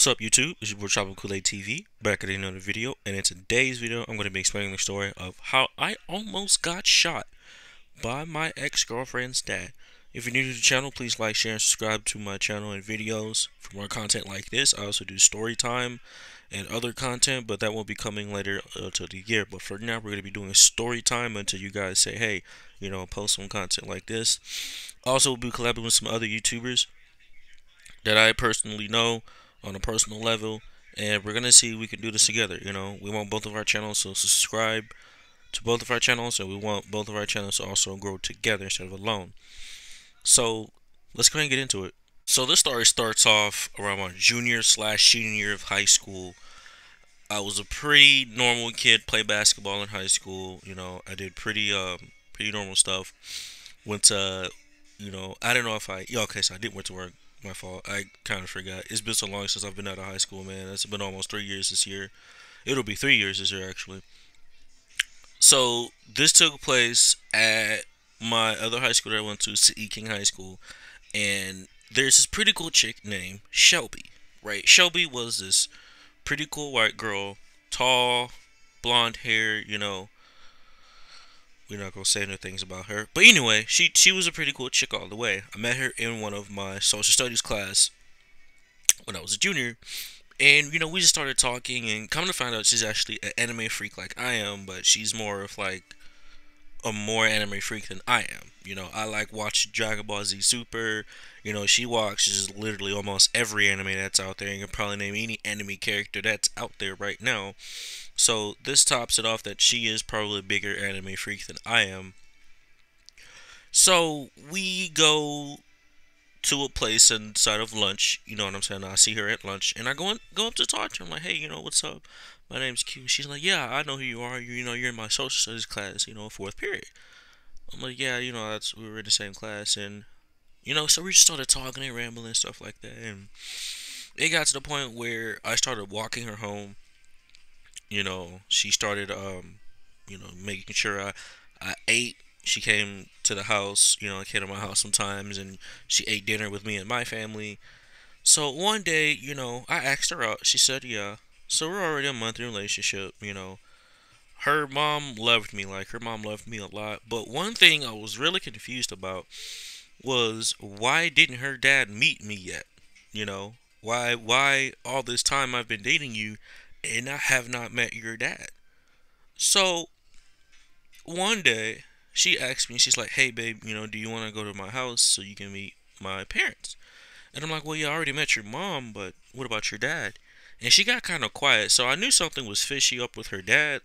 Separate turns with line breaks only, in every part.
What's up, YouTube? This is your Tropical Kool-Aid TV, back at another video, and in today's video, I'm going to be explaining the story of how I almost got shot by my ex-girlfriend's dad. If you're new to the channel, please like, share, and subscribe to my channel and videos for more content like this. I also do story time and other content, but that will be coming later to the year. But for now, we're going to be doing story time until you guys say, hey, post some content like this. Also, we'll be collaborating with some other YouTubers that I personally know on a personal level, and we're gonna see if we can do this together. We want both of our channels to subscribe to both of our channels, and we want both of our channels to also grow together instead of alone. So let's go ahead and get into it. So this story starts off around my junior slash senior year of high school. I was a pretty normal kid, played basketball in high school. I did pretty normal stuff. Went to, I don't know if okay, so I didn't went to work. My fault. I kind of forgot. It's been so long since I've been out of high school, man. It's been almost 3 years this year. It'll be 3 years this year, actually. So this took place at my other high school that I went to, City King High School, and there's this pretty cool chick named Shelby. Right? Shelby was this pretty cool white girl, tall, blonde hair. We're not gonna say any things about her, but anyway, she was a pretty cool chick all the way. I met her in one of my social studies class when I was a junior, and we just started talking, and come to find out she's actually an anime freak like I am, but she's more of like a more anime freak than I am. I like watching Dragon Ball Z Super. She watches literally almost every anime that's out there, and you can probably name any anime character that's out there right now. So this tops it off that she is probably a bigger anime freak than I am. So we go to a place inside of lunch. You know what I'm saying? I see her at lunch, and I go up to talk to her. I'm like, hey, what's up? My name's Q. She's like, yeah, I know who you are. You're in my social studies class. Fourth period. I'm like, yeah, we were in the same class, and so we just started talking and rambling and stuff like that, and it got to the point where I started walking her home. She started making sure I ate. She came to the house. I came to my house sometimes, and she ate dinner with me and my family. So one day, I asked her out. She said, yeah. So we're already a month in relationship. Her mom loved me. Like, her mom loved me a lot. But one thing I was really confused about was, why didn't her dad meet me yet? Why all this time I've been dating you and I have not met your dad? So one day she asked me, she's like, hey babe, do you want to go to my house so you can meet my parents? And I'm like, well, yeah, I already met your mom, but what about your dad? And she got kind of quiet, so I knew something was fishy up with her dad.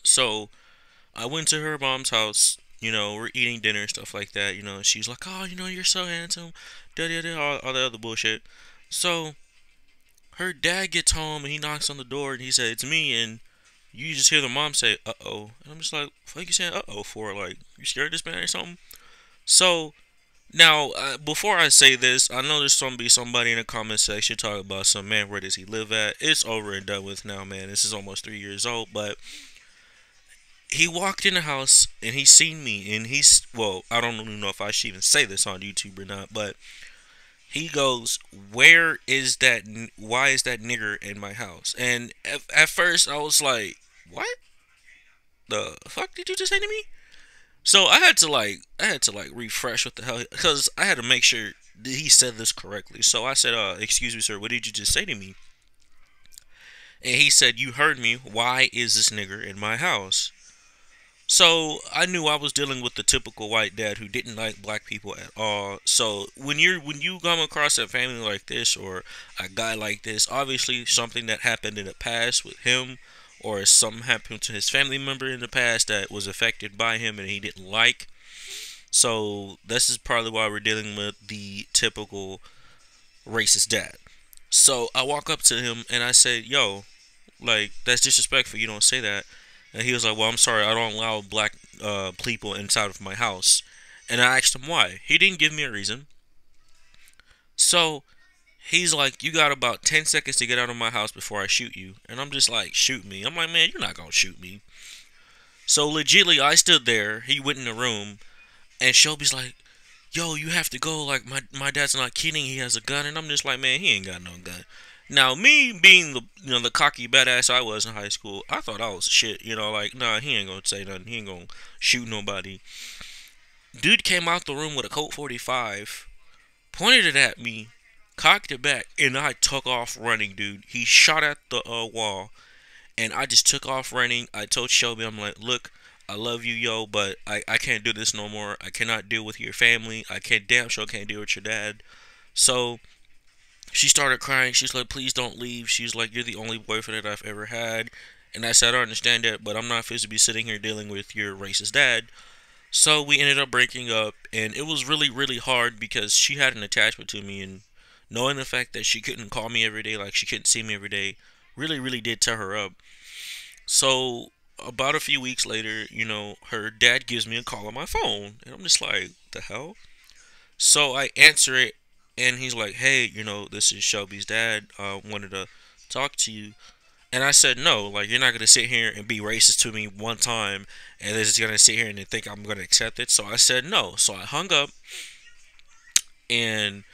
So I went to her mom's house. We're eating dinner and stuff like that. She's like, oh, you're so handsome, da da da, all the other bullshit. So her dad gets home and he knocks on the door and he said, it's me. And you just hear the mom say, uh oh. And I'm just like, what are you saying uh oh for? Like, you scared of this man or something? So now, before I say this, I know there's going to be somebody in the comment section talking about some, man, where does he live at? It's over and done with now, man. This is almost 3 years old, but he walked in the house and he seen me, and well, I don't even know if I should even say this on YouTube or not, but he goes, why is that nigger in my house? And at first I was like, what the fuck did you just say to me? So I had to refresh what the hell, because I had to make sure that he said this correctly. So I said, excuse me, sir, what did you just say to me? And he said, you heard me. Why is this nigger in my house? So I knew I was dealing with the typical white dad who didn't like black people at all. So when you come across a family like this, or a guy like this, obviously something that happened in the past with him, or something happened to his family member in the past that was affected by him and he didn't like. So this is probably why we're dealing with the typical racist dad. So I walk up to him and I say, yo, like, that's disrespectful. You don't say that. And he was like, well, I'm sorry, I don't allow black people inside of my house. And I asked him why. He didn't give me a reason. So he's like, you got about 10 seconds to get out of my house before I shoot you. And I'm just like, shoot me? I'm like, man, you're not going to shoot me. So legitly, I stood there. He went in the room. And Shelby's like, yo, you have to go. Like, my dad's not kidding. He has a gun. And I'm just like, man, he ain't got no gun. Now, me being the the cocky badass I was in high school, I thought I was shit. Like, nah, he ain't gonna say nothing. He ain't gonna shoot nobody. Dude came out the room with a Colt 45, pointed it at me, cocked it back, and I took off running, dude. He shot at the wall, and I just took off running. I told Shelby, I'm like, look, I love you, yo, but I can't do this no more. I cannot deal with your family. I can't damn sure can't deal with your dad. So she started crying. She's like, please don't leave. She's like, you're the only boyfriend that I've ever had. And I said, I understand that, but I'm not supposed to be sitting here dealing with your racist dad. So we ended up breaking up, and it was really, really hard because she had an attachment to me, and knowing the fact that she couldn't call me every day, like she couldn't see me every day, really, really did tear her up. So about a few weeks later, her dad gives me a call on my phone, and I'm just like, the hell? So I answer it, and he's like, hey, this is Shelby's dad. Wanted to talk to you. And I said, no, like, you're not going to sit here and be racist to me one time, and they're just going to sit here and think I'm going to accept it. So I said, no. So I hung up, and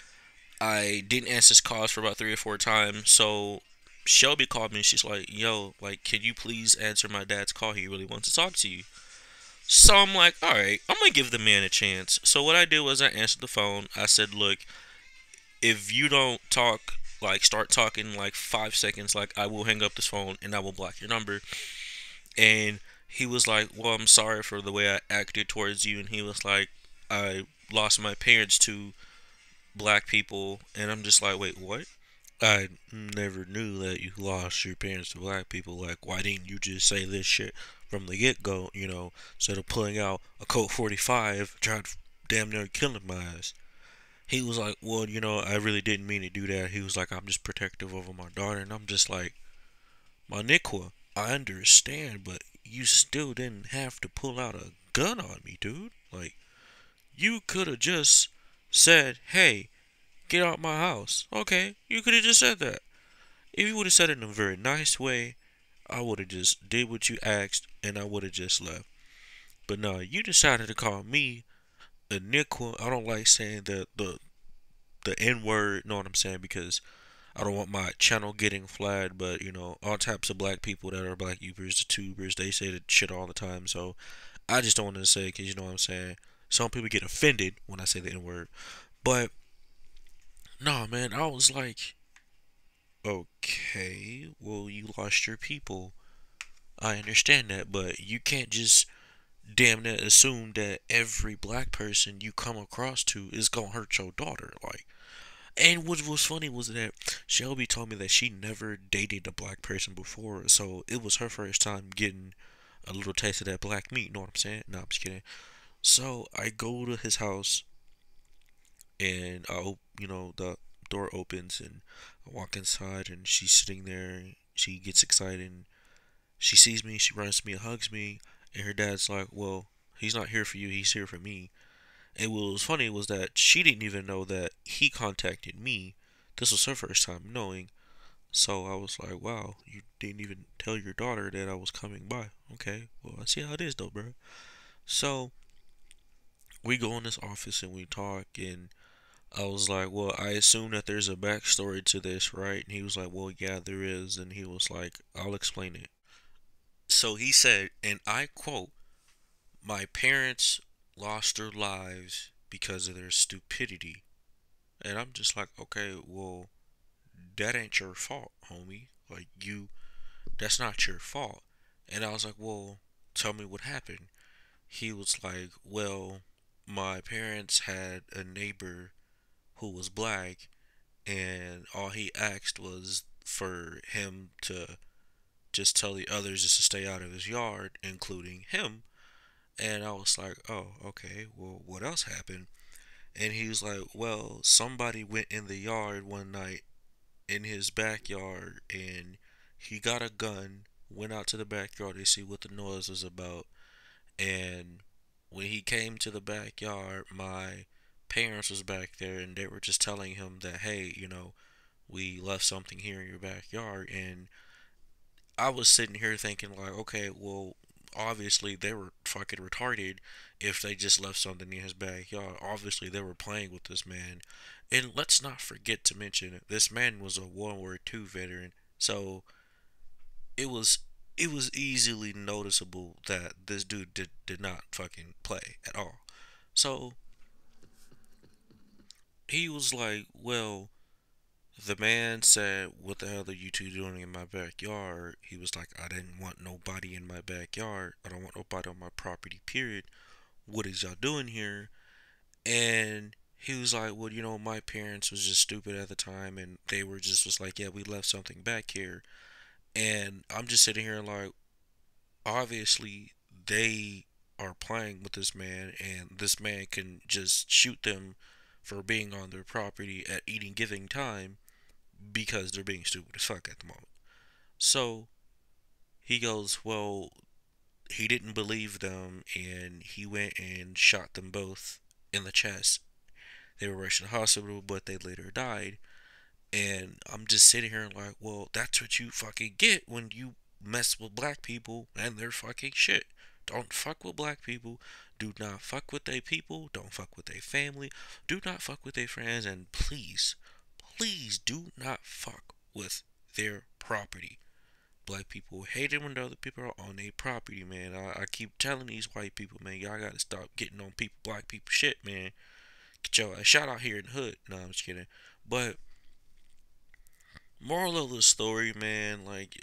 I didn't answer his calls for about 3 or 4 times. So Shelby called me, and she's like, yo, like, can you please answer my dad's call? He really wants to talk to you. So I'm like, all right, I'm going to give the man a chance. So what I did was I answered the phone. I said, look, if you don't talk, like, start talking like 5 seconds, like, I will hang up this phone and I will block your number. And he was like, well, I'm sorry for the way I acted towards you. And he was like, I lost my parents to black people. And I'm just like, wait, what? I never knew that you lost your parents to black people. Like, why didn't you just say this shit from the get go, instead of pulling out a Colt 45, trying to damn near killing my ass? He was like, well, I really didn't mean to do that. He was like, I'm just protective over my daughter. And I'm just like, my Nikwa, I understand, but you still didn't have to pull out a gun on me, dude. Like, you could have just said, hey, get out my house. Okay, you could have just said that. If you would have said it in a very nice way, I would have just did what you asked and I would have just left. But no, you decided to call me a Nikwa. I don't like saying the N word, know what I'm saying? Because I don't want my channel getting flagged, but all types of black people that are black YouTubers, tubers, they say that shit all the time. So I just don't want to say it because you know what I'm saying. Some people get offended when I say the N word, but no, man, I was like, okay, well, you lost your people. I understand that, but you can't just damn near assume that every black person you come across to is gonna hurt your daughter. Like, and what was funny was that Shelby told me that she never dated a black person before, so it was her first time getting a little taste of that black meat. You know what I'm saying? No, I'm just kidding. So I go to his house, and the door opens, and I walk inside, and she's sitting there. She gets excited, and she sees me. She runs to me and hugs me, and her dad's like, "Well, he's not here for you. He's here for me." And what was funny was that she didn't even know that he contacted me. This was her first time knowing. So I was like, wow, you didn't even tell your daughter that I was coming by. Okay, well, I see how it is though, bro. So we go in this office and we talk, and I was like, well, I assume that there's a backstory to this, right? And he was like, well, yeah, there is. And he was like, I'll explain it. So he said, and I quote, my parents lost their lives because of their stupidity. And I'm just like, okay, well, that ain't your fault, homie. Like, that's not your fault. And I was like, well, tell me what happened. He was like, well, my parents had a neighbor who was black, and all he asked was for him to just tell the others just to stay out of his yard, including him. And I was like, oh, okay, well, what else happened? And he was like, well, somebody went in the yard one night in his backyard and he got a gun, went out to the backyard to see what the noise was about. And when he came to the backyard, my parents was back there and they were just telling him that, hey, we left something here in your backyard. And I was sitting here thinking like, okay, well, obviously they were fucking retarded if they just left something in his backyard. Obviously they were playing with this man. And let's not forget to mention this man was a World War II veteran. So it was it was easily noticeable that this dude did not fucking play at all. So he was like, well, the man said, "What the hell are you two doing in my backyard?" He was like, "I didn't want nobody in my backyard. I don't want nobody on my property, period. What is y'all doing here?" And he was like, "Well, my parents was just stupid at the time, and they were just was like, yeah, we left something back here." And I'm just sitting here like, obviously, they are playing with this man, and this man can just shoot them for being on their property at any given time because they're being stupid as fuck at the moment. So he goes, well, he didn't believe them, and he went and shot them both in the chest. They were rushed to the hospital, but they later died. And I'm just sitting here like, well, that's what you fucking get when you mess with black people and their fucking shit. Don't fuck with black people. Do not fuck with their people. Don't fuck with their family. Do not fuck with their friends. And please, please do not fuck with their property. Black people hate it when the other people are on their property, man. I keep telling these white people, man, y'all gotta stop getting on black people shit, man. Get your shout out here in the hood. No, I'm just kidding. But moral of the story, man, like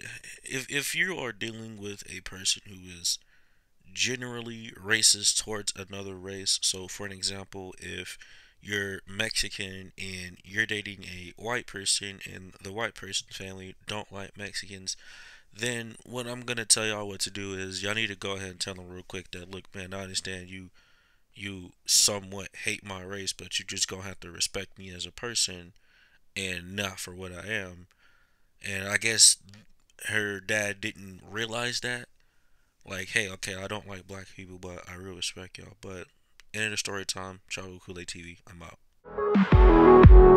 if you are dealing with a person who is generally racist towards another race, so for an example, if you're Mexican and you're dating a white person and the white person's family don't like Mexicans, then what I'm gonna tell y'all what to do is y'all need to go ahead and tell them real quick that, look, man, I understand you somewhat hate my race, but you just gonna have to respect me as a person and not for what I am. And I guess her dad didn't realize that. Like, hey, okay, I don't like black people, but I really respect y'all. But end of the story time. Childhood Kool Aid TV. I'm out.